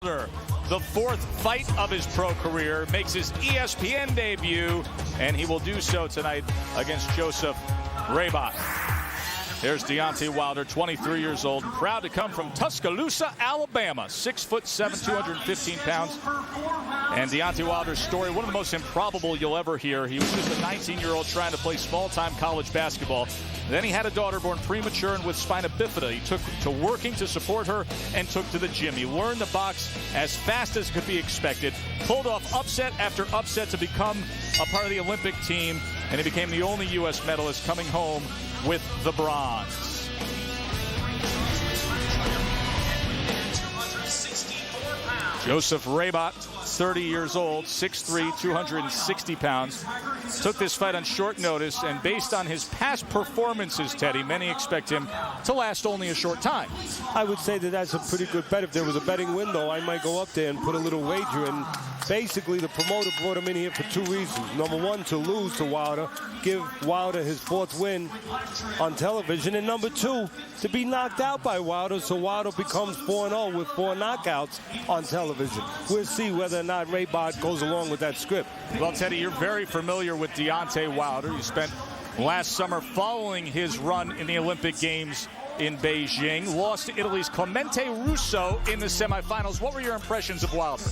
The fourth fight of his pro career, makes his ESPN debut, and he will do so tonight against Joseph Rabotte. There's Deontay Wilder, 23 years old, proud to come from Tuscaloosa, Alabama, 6'7", 215 pounds. And Deontay Wilder's story, one of the most improbable you'll ever hear. He was just a 19-year-old trying to play small-time college basketball. Then he had a daughter born premature and with spina bifida. He took to working to support her and took to the gym. He learned the box as fast as could be expected, pulled off upset after upset to become a part of the Olympic team, and he became the only U.S. medalist coming home with the bronze. Joseph Rabotte, 30 years old, 6'3", 260 pounds. Took this fight on short notice, and based on his past performances, Teddy, many expect him to last only a short time. I would say that that's a pretty good bet. If there was a betting window, I might go up there and put a little wager in. Basically, the promoter brought him in here for two reasons. Number one, to lose to Wilder, give Wilder his fourth win on television. And number two, to be knocked out by Wilder, so Wilder becomes 4-0 with 4 knockouts on television. We'll see whether or not Rabotte goes along with that script. Well, Teddy, you're very familiar with Deontay Wilder. You spent last summer following his run in the Olympic Games in Beijing. Lost to Italy's Clemente Russo in the semifinals. What were your impressions of Wilder?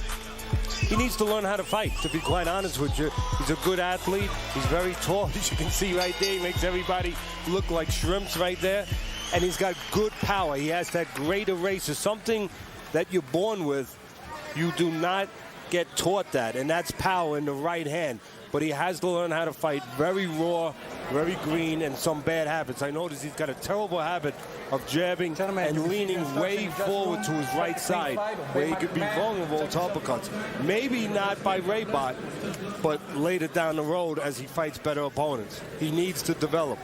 He needs to learn how to fight, to be quite honest with you. He's a good athlete. He's very tall, as you can see right there. He makes everybody look like shrimps right there. And he's got good power. He has that great eraser, something that you're born with. You do not get taught that, and that's power in the right hand. But he has to learn how to fight. Very raw, very green, and some bad habits. I noticed he's got a terrible habit of jabbing and leaning way forward to his right side, where he could be vulnerable to uppercuts. Maybe not by Rabotte, but later down the road as he fights better opponents. He needs to develop.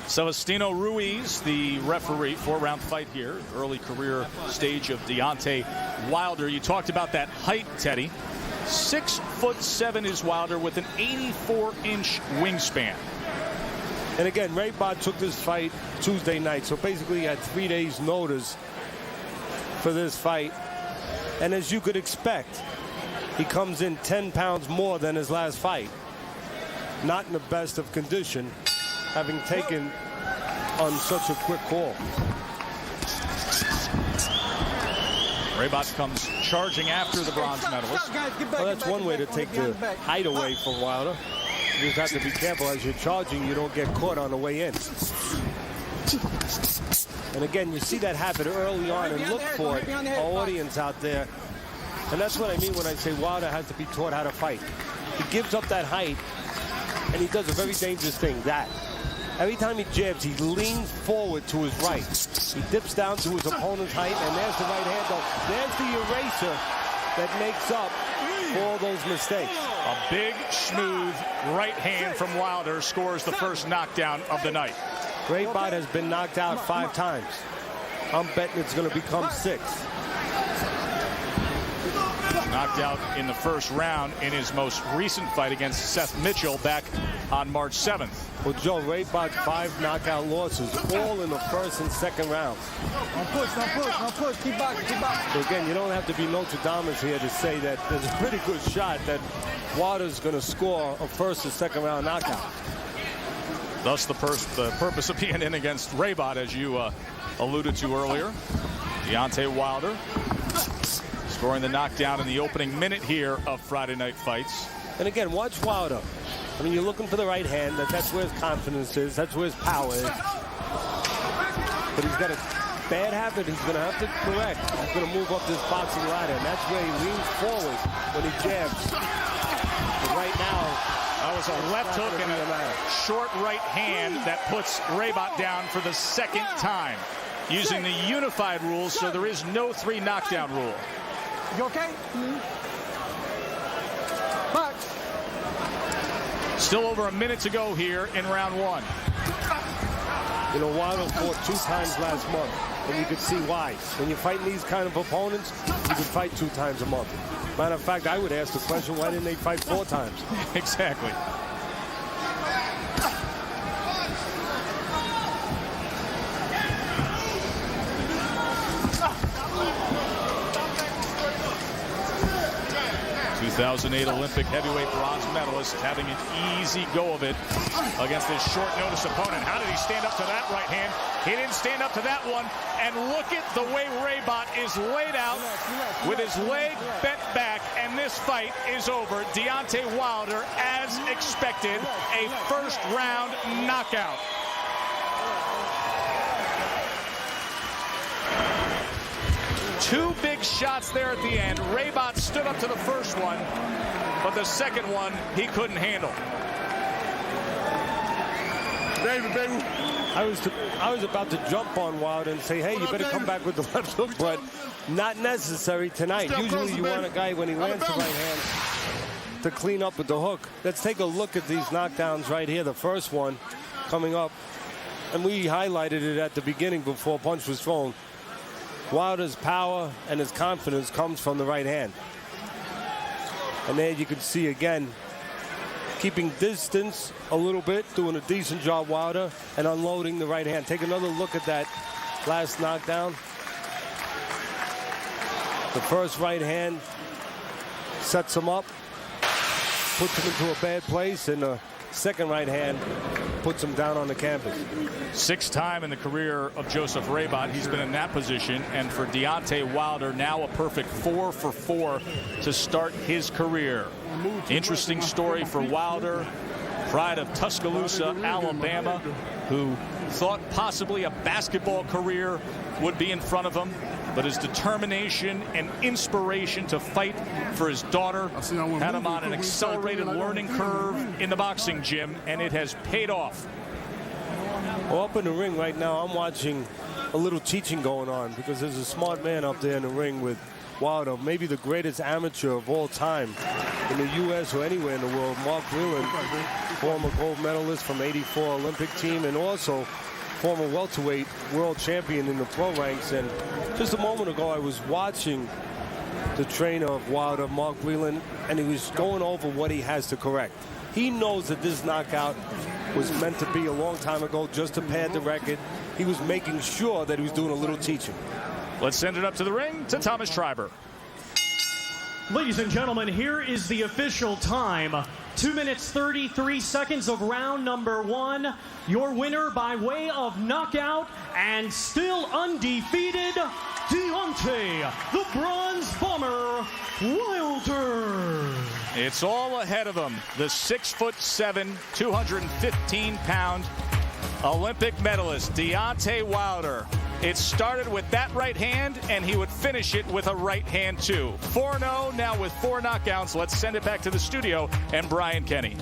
Celestino Ruiz, the referee, 4-round fight here, early career stage of Deontay Wilder. You talked about that height, Teddy. 6'7" is Wilder with an 84-inch wingspan. And again, Rabotte took this fight Tuesday night, so basically he had 3 days notice for this fight. And as you could expect, he comes in 10 pounds more than his last fight. Not in the best of condition, having taken on such a quick call. Rabotte comes charging after the bronze medalist. Well, that's one way to take the height away from Wilder. You just have to be careful as you're charging, you don't get caught on the way in. And again, you see that habit early on, and look for it, our audience out there. And that's what I mean when I say Wilder has to be taught how to fight. He gives up that height, and he does a very dangerous thing, that. Every time he jabs, he leans forward to his right. He dips down to his opponent's height, and there's the right hand, though. There's the eraser that makes up for all those mistakes. A big, smooth right hand from Wilder scores the first knockdown of the night. Rabotte has been knocked out 5 times. I'm betting it's going to become 6. Knocked out in the first round in his most recent fight against Seth Mitchell back on March 7th. Well, Joe, Rabotte's 5 knockout losses, all in the first and second rounds. Don't push, don't push, don't push. Keep boxing, keep boxing. So again, you don't have to be Nostradamus here to say that there's a pretty good shot that Wilder's going to score a first or second round knockout. Thus the purpose of being in against Rabotte, as you alluded to earlier. Deontay Wilder scoring the knockdown in the opening minute here of Friday Night Fights. And again, watch Wilder. I mean, you're looking for the right hand. That's where his confidence is. That's where his power is. But he's got a bad habit he's going to have to correct. He's going to move up this boxing ladder, and that's where he leans forward when he jabs. But right now, that was a left hook and a short right hand that puts Rabotte down for the second time, using the unified rules, so there is no 3 knockdown rule. You okay? Box. Still over a minute to go here in round 1. You know, Wilder fought 2 times last month, and you could see why. When you're fighting these kind of opponents, you can fight 2 times a month. Matter of fact, I would ask the question, why didn't they fight 4 times? Exactly. 2008 Olympic heavyweight bronze medalist having an easy go of it against this short notice opponent. How did he stand up to that right hand? He didn't stand up to that one. And look at the way Rabotte is laid out with his leg bent back, and this fight is over. Deontay Wilder, as expected, a first-round knockout. Two big shots there at the end. Rabotte stood up to the first one, but the second one he couldn't handle. David, baby. I was about to jump on Wilder and say, hey, you better come back with the left hook, but not necessary tonight. Usually you want a guy, when he lands the right hand, to clean up with the hook. Let's take a look at these knockdowns right here. The first one coming up, and we highlighted it at the beginning before a punch was thrown. Wilder's power and his confidence comes from the right hand. And there you can see again, keeping distance a little bit, doing a decent job, Wilder, and unloading the right hand. Take another look at that last knockdown. The first right hand sets him up, puts him into a bad place, and the second right hand puts him down on the canvas. Sixth time in the career of Joseph Rabotte he's been in that position, and for Deontay Wilder, now a perfect 4 for 4 to start his career. Interesting story for Wilder, pride of Tuscaloosa, Alabama, who thought possibly a basketball career would be in front of him, but his determination and inspiration to fight for his daughter had him on an accelerated learning curve in the boxing gym, and it has paid off. Well, up in the ring right now, I'm watching a little teaching going on, because there's a smart man up there in the ring with Wilder, maybe the greatest amateur of all time in the U.S. or anywhere in the world, Mark Whelan, former gold medalist from '84 Olympic team, and also former welterweight world champion in the pro ranks. And just a moment ago, I was watching the trainer of Wilder, Mark Whelan, and he was going over what he has to correct. He knows that this knockout was meant to be a long time ago, just to pad the record. He was making sure that he was doing a little teaching. Let's send it up to the ring to Thomas Schreiber. Ladies and gentlemen, here is the official time. 2 minutes 33 seconds of round number 1. Your winner by way of knockout and still undefeated, Deontay, the Bronze Bomber Wilder. It's all ahead of him. The 6'7", 215-pound Olympic medalist, Deontay Wilder. It started with that right hand, and he would finish it with a right hand, too. 4-0, now with 4 knockouts. Let's send it back to the studio and Brian Kenny.